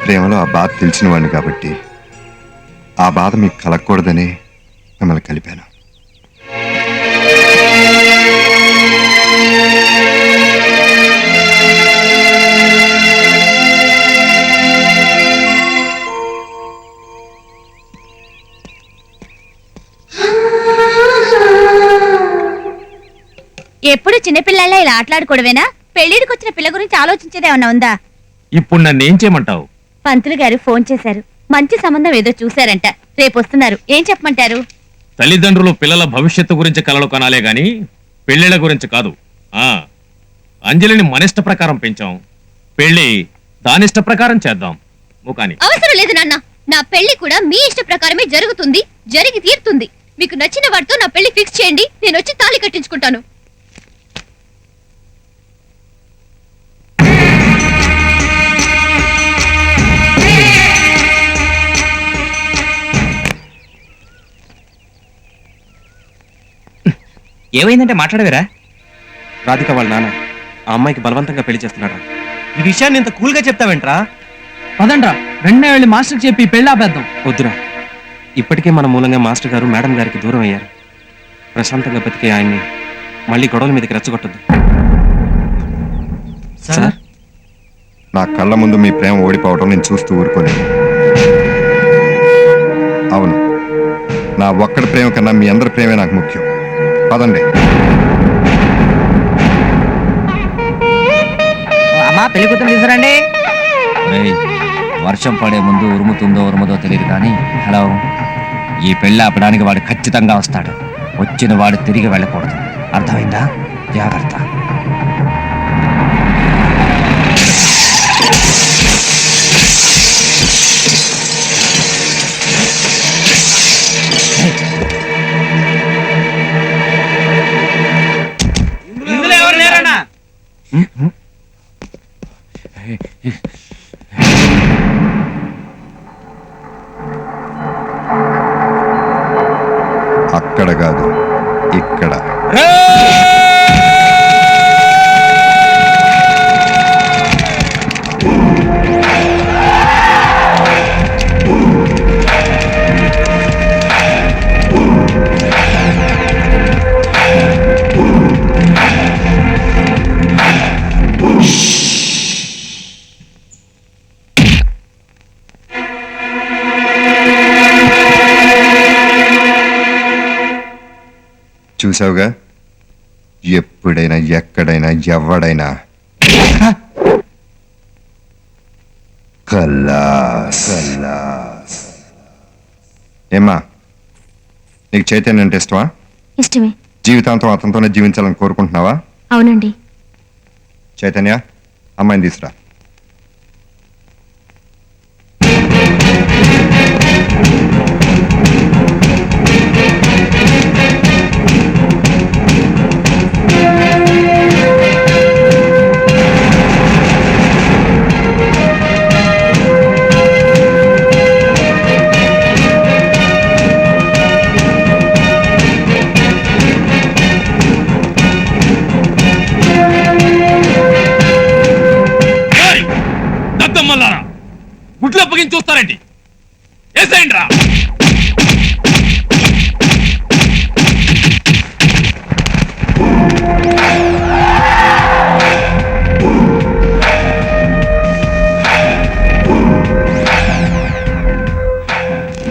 ప్రేమలో ఆ బాధ తెలిసిన వాడిని కాబట్టి ఆ బాధ మీకు కలగకూడదని మిమ్మల్ని కలిపాను. ఎప్పుడు చిన్నపిల్లల ఇలా ఆటలాడుకోవడమేనా? పెళ్లిడికి వచ్చిన పిల్ల గురించి ఆలోచించేది ఏమన్నా ఉందా? ఇప్పుడు నన్ను ఏం చేయమంటావు? పంతులు గారు ఫోన్ చేశారు. మంచి సంబంధం ఏదో చూశారంట. రేపు వస్తున్నారు. ఏం చెప్పమంటారు? తల్లిదండ్రులు పిల్లల భవిష్యత్తు గురించి కలలు కనాలే గాని పెళ్లిళ్ళ గురించి కాదు. అంజలిని మనిష్ట ప్రకారం పెంచాం, పెళ్లి దానిష్ట ప్రకారం చేద్దాం. ముఖాని అవసరం లేదు నాన్న. నా పెళ్లి కూడా మీ ఇష్ట ప్రకారమే జరుగుతుంది, జరిగి తీరుతుంది. మీకు నచ్చిన వాడితో నా పెళ్లి ఫిక్స్ చేయండి, నేను వచ్చి తాళి కట్టించుకుంటాను. ఏమైందంటే మాట్లాడవేరా? రాధిక వాళ్ళ నాన్న ఆ అమ్మాయికి బలవంతంగా పెళ్లి చేస్తున్నాడు. ఈ విషయాన్ని ఇంత కూల్గా చెప్తావేంట్రా? పదండ్రా, వెంటనే వెళ్ళి మాస్టర్ చెప్పి పెళ్లి ఆపేద్దాం. వద్దురా, ఇప్పటికే మన మూలంగా మాస్టర్ గారు మేడం గారికి దూరం అయ్యారు. ప్రశాంతంగా బతికే ఆయన్ని మళ్ళీ గొడవల మీదకి రెచ్చగొట్టద్దు. సార్, నా కళ్ళ ముందు మీ ప్రేమ ఓడిపోవడం నేను చూస్తూ ఊరుకోలేదు. అవును, నా ఒక్కడి ప్రేమ కన్నా మీ అందరి ప్రేమే నాకు ముఖ్యం. పదండి. అమ్మా పెళ్లి కూతురు తీసుకురండి. వర్షం పడే ముందు ఉరుముతుందో ఉరుముదో తెలియదు కానీ హలో, ఈ పెళ్లి ఆపడానికి వాడు ఖచ్చితంగా వస్తాడు. వచ్చిన వాడు తిరిగి వెళ్ళకూడదు, అర్థమైందా? జాగ్రత్త. అక్కడ కాదు, ఇక్కడ. చూసావుగా, ఎప్పుడైనా ఎక్కడైనా ఎవడైనా ఏమ్మా, నీకు చైతన్యం అంటే ఇష్టమా? ఇష్టమే. జీవితాంతం అతనితోనే జీవించాలని కోరుకుంటున్నావా? అవునండి. చైతన్య, అమ్మాయిని తీసురా. గుడ్లు అప్పగించి చూస్తారండి. ఏసేయండి రా.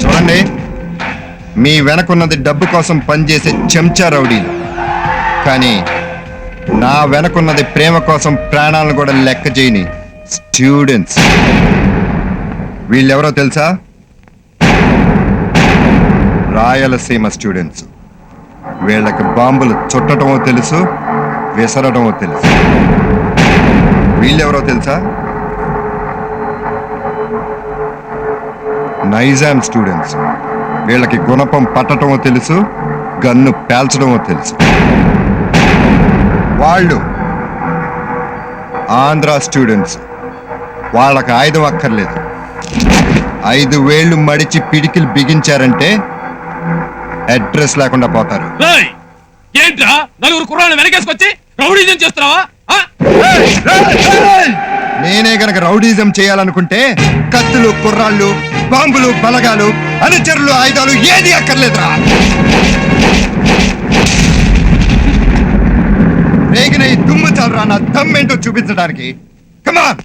చూడండి, మీ వెనకున్నది డబ్బు కోసం పనిచేసే చెంచా రౌడీలు, కానీ నా వెనకున్నది ప్రేమ కోసం ప్రాణాలను కూడా లెక్క చేయని స్టూడెంట్స్. వీళ్ళెవరో తెలుసా? రాయలసీమ స్టూడెంట్స్. వీళ్ళకి బాంబులు చుట్టటమో తెలుసు, విసరటమో తెలుసు. వీళ్ళెవరో తెలుసా? నైజాం స్టూడెంట్స్. వీళ్ళకి గుణపం పట్టటమో తెలుసు, గన్ను పేల్చడమో తెలుసు. వాళ్ళు ఆంధ్ర స్టూడెంట్స్. వాళ్ళకి ఆయుధం అక్కర్లేదు. 5 వేళ్లు మడిచి పిడికిలు బిగించారంటే అడ్రస్ లేకుండా పోతారు. ఏంట్రా, నలుగురు కుర్రాళ్ళు వెనకేసుకొచ్చి రౌడీజం చేస్తున్నావా? నేనే గనక రౌడీజం చేయాలనుకుంటే కత్తులు కుర్రాళ్ళు బాంబులు బలగాలు అనుచరులు ఆయుధాలు ఏది అక్కర్లేదురా. రేగిన ఈ దుమ్ము చాలరా నా దమ్మేంటో చూపించడానికి. కమాన్.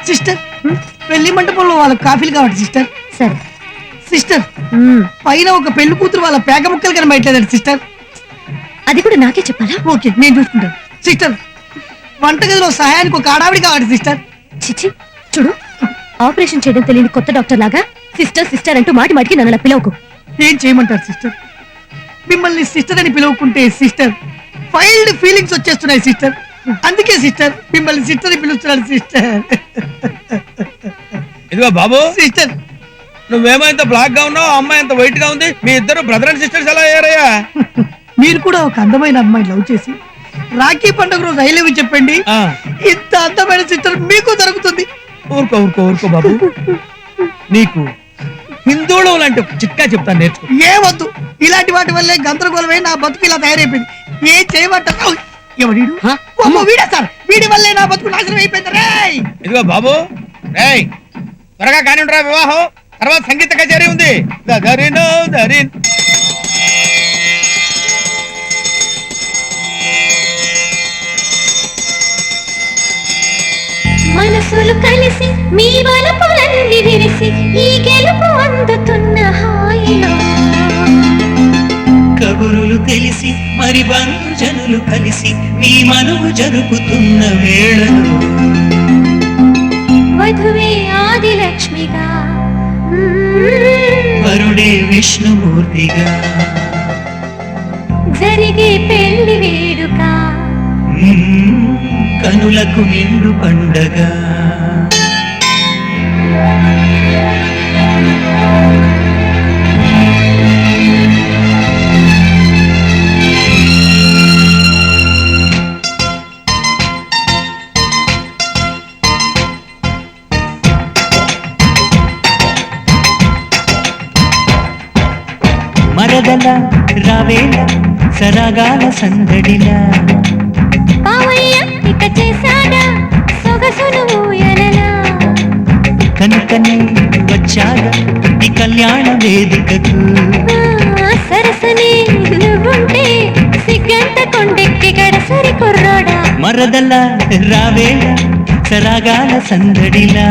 సిస్టర్, పెళ్లి మంటపంలో వాళ్ళకి కాఫీలు కావాలి సిస్టర్. సరే. సిస్టర్, పైన ఒక పెళ్లి కూతురు వాళ్ళ పేక ముక్కలు కనబడలేదండి సిస్టర్. అది కూడా నాకే చెప్పాలా? ఓకే, నేను చూసుకుంటాను. సిస్టర్, వంటగదిలో సహాయానికి ఒక ఆడావిడి కావాలి సిస్టర్. చిచి చూడు, ఆపరేషన్ చేయడం తెలియని కొత్త డాక్టర్ లాగా సిస్టర్ సిస్టర్ అంటూ మాటి మాటికి నన్ను అలా పిలవకు. ఏం చేయమంటారు సిస్టర్? మిమ్మల్ని సిస్టర్ అని పిలువకుంటే సిస్టర్ ఫైల్డ్ ఫీలింగ్స్ వచ్చేస్తున్నాయి సిస్టర్. అందుకే సిస్టర్ మిమ్మల్ని సిస్టర్ అని పిలుస్తున్నాను సిస్టర్. ఇదిగో బాబు, సిస్టర్, నువ్వేమో ఇంత బ్లాక్ గా ఉన్నావు, అమ్మాయి ఎంత వైట్ గా ఉంది. మీ ఇద్దరు బ్రదర్ అండ్ సిస్టర్స్ ఎలా అయ్యారయ్యా? మీరు కూడా ఒక అందమైన అమ్మాయి లవ్ చేసి రాఖీ పండుగ రోజు ఐ లవ్ యూ చెప్పండి. ఆ. ఇంత అందమైన సిస్టర్ మీకు దొరుకుతుంది. ఊరుకో ఊరుకో ఊరుకో బాబు, నీకు హిందువులు లాంటి ఒక చిట్కా చెప్తాను, నేర్చుకో. ఏమొద్దు, ఇలాంటి వాటి వల్లే గందరగోళమై నా బతుకు ఇలా తయారైపోయింది. ఏం చేయమంటారు? ఎవడీడు? అమ్మో, వీడే సార్. వీడి వల్లే నా బతుకు నాశనం అయిపోయింది. రేయ్, ఇదిగో బాబు, రేయ్ త్వరగా కానివ్వరా వివాహం, తర్వాత సంగీత కచేరీ ఉంది. దరినో దరిన్. మనసులు కలిసి మీ వలపులన్నీ విరిసి ఈ గెలుపు అందుతున్న హాయిలో కబురులు తెలిసి మరి బంధుజనులు కలిసి మీ మనువు జరుపుతున్న వేళలో వధువే ఆదిలక్ష్మిగా వరుడే విష్ణుమూర్తిగా జరిగే పెళ్లి వేడుక కనులకు నిండు పండగ. మరదల రావేళ సరాగాల సందడిలా పావయ్య ఇక చేశాడా సొగసును ఊయలలా కనుకనే వచ్చాగా ఈ కళ్యాణ వేదికకు. సరసనే నువ్వుంటే సిగ్గంత కొండెక్కి గడసరి కుర్రోడా మరదల రావేళ సరాగాల సందడిలా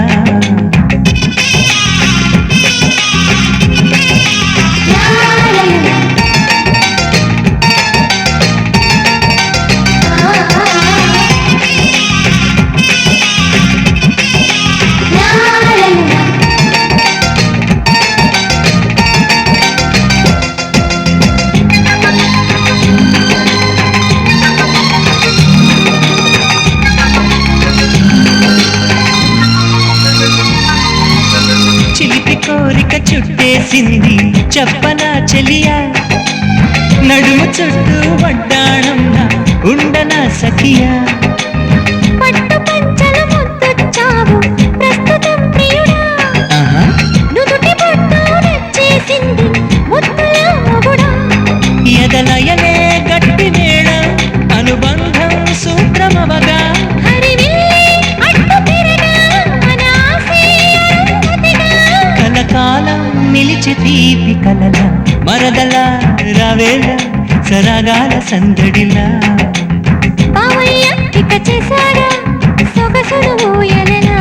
చిలిపి కోరిక చుట్టేసింది చెప్పనా చెలియా, నడుము చుట్టూ వడ్డాణంలా ఉండనా సఖియా. పట్టు పంచల ముద్దొచ్చావు ప్రస్తుతం ప్రియుడా నుదుటి బొట్టు నచ్చేసింది ముద్దుల మొగుడా ఎదలయలే గట్టి వేళ అనుబంధం సూత్రమవగా హరివిల్లే అడ్డు తిరగా అనాసే అరుంధతిగా కలకాలం నిలిచి తీపి కలల మరదల రావేళ సరాగాల సందడిలా పావయ్య ఇక చేశాడా సొగసును ఊయలలా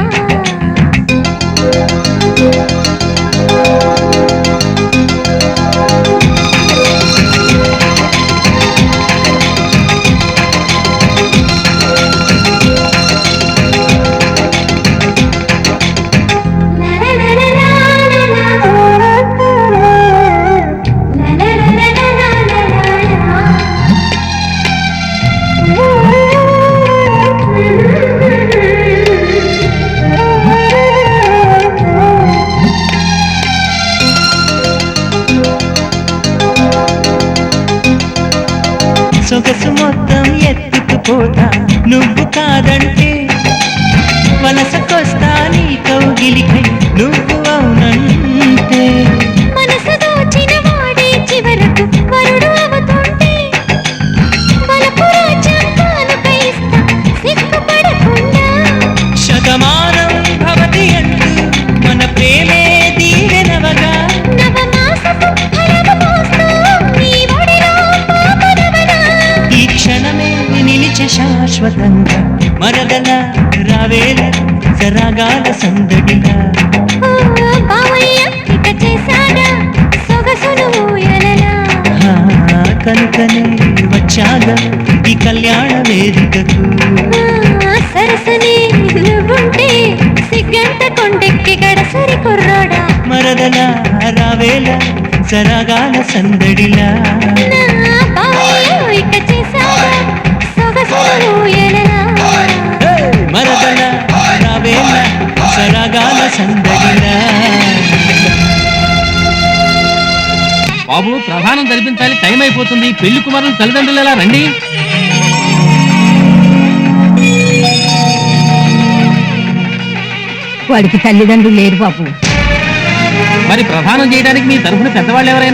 సొగసు మొత్తం ఎత్తుకుపోతా నువ్వు కాదంటే వలసకొస్తా నీ కౌగిలికై నువ్వు అవునంటే మనసు దోచిన వాడే చివరకు వరుడు అవుతుంటే వలపు రాజ్యం కానుక ఇస్తా సిగ్గుపడకుండా. శతమానం భవతి అంటూ మన ప్రేమే దీవెనవగా నవమాసపు ఫలము మోస్తూ నీ ఒడిలో పాపనవనా. ఈ క్షణమే నిలిచే శాశ్వతంగా మరదల రావేల సరాగాల సందడిగా ఓ బావయ్య ఇక చేశాడా సొగసును ఊయలలా. కనుకనే వచ్చాగా ఈ కళ్యాణ వేదికకు సరసని నువ్వుంటే సిగ్గంత కొండెక్కి గడసరి కుర్రోడా. మరదల రావేల సరాగాల సందడిలా నా బావయ్య ఇక చేశాడా సొగసును ఊయలలా. మరదల రావేల సరాగాల సందడిలా బాబు ప్రధానం జరిపించాలి, టైం అయిపోతుంది. పెళ్లి కుమారులు తల్లిదండ్రులు ఎలా రండి. వాడికి తల్లిదండ్రులు లేరు బాబు. మరి ప్రధానం చేయడానికి మీ తరఫున పెద్దవాళ్ళు ఎవరైనా